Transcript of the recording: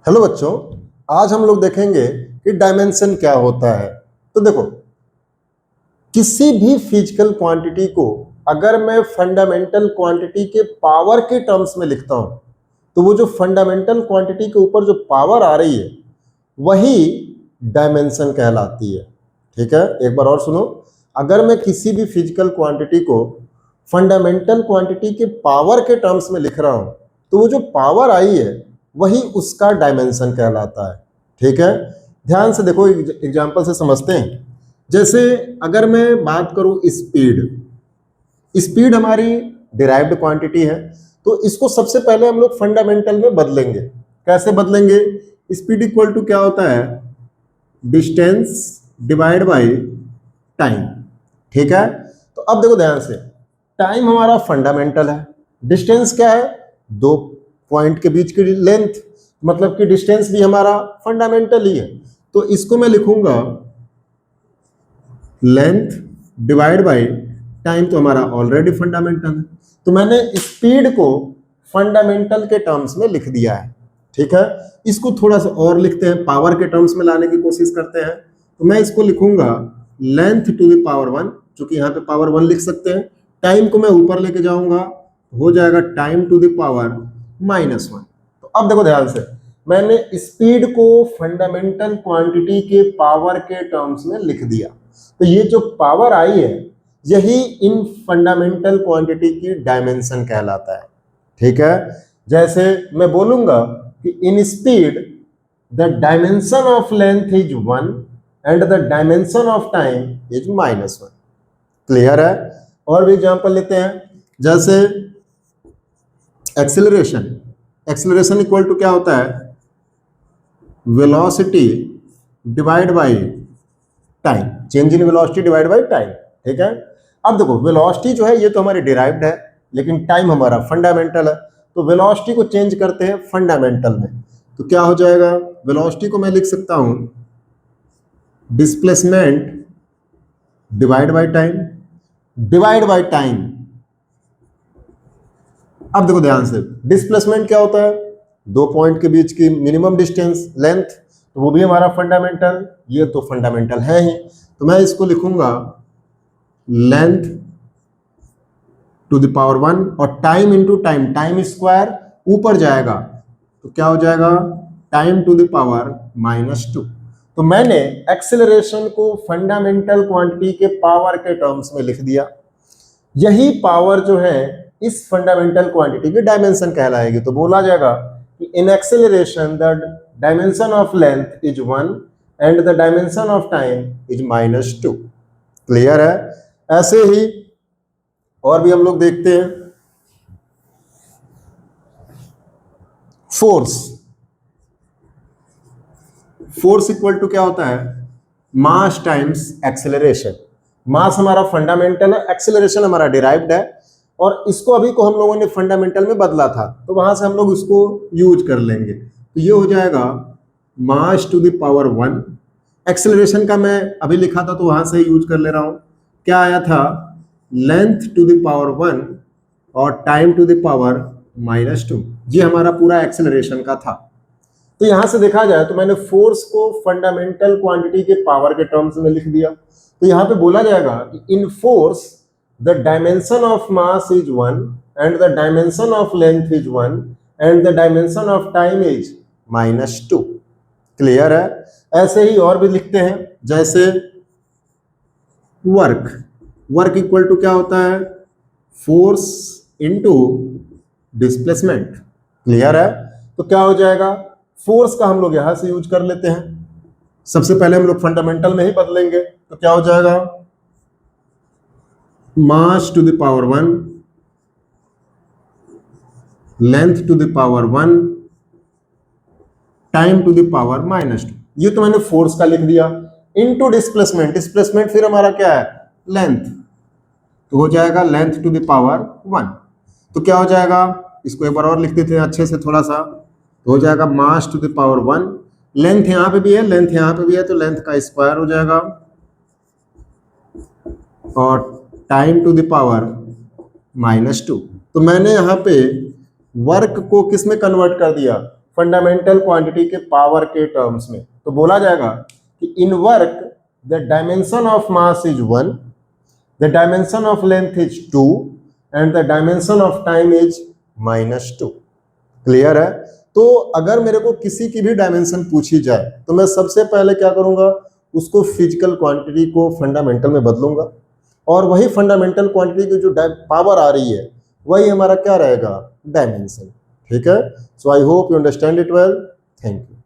Hello बच्चों, आज हम लोग देखेंगे कि डायमेंशन क्या होता है। तो देखो, किसी भी फिजिकल क्वांटिटी को अगर मैं फंडामेंटल क्वांटिटी के पावर के टर्म्स में लिखता हूं, तो वो जो फंडामेंटल क्वांटिटी के ऊपर जो पावर आ रही है वही डायमेंशन कहलाती है। ठीक है, एक बार और सुनो। अगर मैं किसी भी फिजिकल क्वांटिटी को फंडामेंटल क्वांटिटी के पावर के टर्म्स में लिख रहा हूं, तो वो जो पावर आई है वही उसका डायमेंशन कहलाता है। ठीक है, ध्यान से देखो, एग्जांपल से समझते हैं। जैसे अगर मैं बात करूं स्पीड, स्पीड हमारी डिराइव्ड क्वांटिटी है, तो इसको सबसे पहले हम लोग फंडामेंटल में बदलेंगे। कैसे बदलेंगे? स्पीड इक्वल टू क्या होता है? Distance divide by time. ठीक है, तो अब देखो ध्यान से, टाइम हमारा फंडामेंटल है, डिस्टेंस क्या है? दो पॉइंट के बीच की लेंथ, मतलब कि डिस्टेंस भी हमारा फंडामेंटल ही है। तो इसको मैं लिखूंगा लेंथ डिवाइड बाय टाइम, तो हमारा ऑलरेडी फंडामेंटल है। तो मैंने स्पीड को फंडामेंटल के टर्म्स में लिख दिया है। ठीक है, इसको थोड़ा सा और लिखते हैं, पावर के टर्म्स में लाने की कोशिश करते हैं। तो मैं इसको लिखूंगा लेंथ टू द पावर 1, चूंकि यहाँ पे पावर 1 लिख सकते हैं। टाइम को मैं ऊपर लेके जाऊंगा, हो जाएगा टाइम टू द पावर -1। तो अब देखो ध्यान से, मैंने स्पीड को फंडामेंटल क्वांटिटी के पावर के टर्म्स में लिख दिया। तो ये जो पावर आई है यही इन फंडामेंटल क्वांटिटी की डायमेंशन कहलाता है। ठीक है, जैसे मैं बोलूंगा कि in speed the dimension of length is 1 and the dimension of time is -1। Clear है? और भी एग्जांपल लेते हैं। जैसे एक्सेलरेशन, एक्सेलरेशन इक्वल टू क्या होता है? Velocity divide by time, change in velocity divide by time. ठीक है, अब देखो वेलोसिटी जो है ये तो हमारी डिराइव्ड है, लेकिन टाइम हमारा फंडामेंटल है। तो वेलोसिटी को चेंज करते हैं फंडामेंटल में, तो क्या हो जाएगा? वेलोसिटी को मैं लिख सकता हूं displacement divide by time, divide by time. अब देखो ध्यान से, डिस्प्लेसमेंट क्या होता है? दो पॉइंट के बीच की मिनिमम डिस्टेंस लेंथ, तो वो भी हमारा फंडामेंटल, ये तो फंडामेंटल है ही। तो मैं इसको लिखूंगा लेंथ टू द पावर 1 और time into time, time square ऊपर जाएगा तो क्या हो जाएगा? Time to the power -2। तो मैंने एक्सेलरेशन को फंडामेंटल क्वांटिटी के पावर के टर्म्स में लिख दिया। यही पावर जो है इस फंडामेंटल क्वांटिटी की डायमेंशन कहलाएगी। तो बोला जाएगा कि इन acceleration the dimension of length is 1 and the dimension of time is -2। Clear है? ऐसे ही और भी हम लोग देखते हैं। फोर्स, फोर्स इक्वल टू क्या होता है? मास टाइम्स एक्सेलरेशन। मास हमारा फंडामेंटल है, एक्सेलरेशन हमारा डिराइव्ड है, और इसको अभी को हम लोगों ने फंडामेंटल में बदला था, तो वहां से हम लोग इसको यूज कर लेंगे। तो ये हो जाएगा mass to the power 1। Acceleration का मैं अभी लिखा था तो वहां से यूज कर ले रहा हूं। क्या आया था? लेंथ टू द पावर 1 और टाइम टू द पावर -2। ये हमारा पूरा एक्सेलरेशन का था। तो यहां से देखा जाए तो मैंने फोर्स को फंडामेंटल क्वांटिटी के पावर के टर्म्स में लिख दिया। तो यहां पे बोला जाएगा कि in force the dimension of mass is 1 and the dimension of length is 1 and the dimension of time is -2। Clear है? ऐसे ही और भी लिखते हैं। जैसे वर्क, वर्क इक्वल टू क्या होता है? Force into displacement. क्लियर है? तो क्या हो जाएगा? फोर्स का हम लोग यहां से यूज कर लेते हैं। सबसे पहले हम लोग फंडामेंटल में ही बदलेंगे, तो क्या हो जाएगा? Mass to the power 1, length to the power 1, time to the power -2। ये तो मैंने फोर्स का लिख दिया। इनटू डिस्प्लेसमेंट, डिस्प्लेसमेंट फिर हमारा क्या है? लेंथ, तो हो जाएगा लेंथ टू द पावर 1। तो क्या हो जाएगा? इसको एक बार और लिख देते हैं अच्छे से थोड़ा सा। तो हो जाएगा mass to the power 1, length यहां पे भी है, लेंथ यहां पे भी है, तो लेंथ का स्क्वायर हो जाएगा, और टाइम टू द पावर -2। तो मैंने यहां पे वर्क को किस में कन्वर्ट कर दिया? फंडामेंटल क्वांटिटी के पावर के टर्म्स में, तो बोला जाएगा कि in work the dimension of mass is 1, the dimension of length is 2 and the dimension of time is -2। Clear है? तो अगर मेरे को किसी की भी डायमेंशन पूछी जाए तो मैं सबसे पहले क्या करूंगा, उसको फिजिकल क्वांटिटी को फंडामेंटल में बदलूंगा और वही फंडामेंटल क्वांटिटी की जो पावर आ रही है वही हमारा क्या रहेगा, डायमेंशन। ठीक है? So I hope you understand it well. Thank you.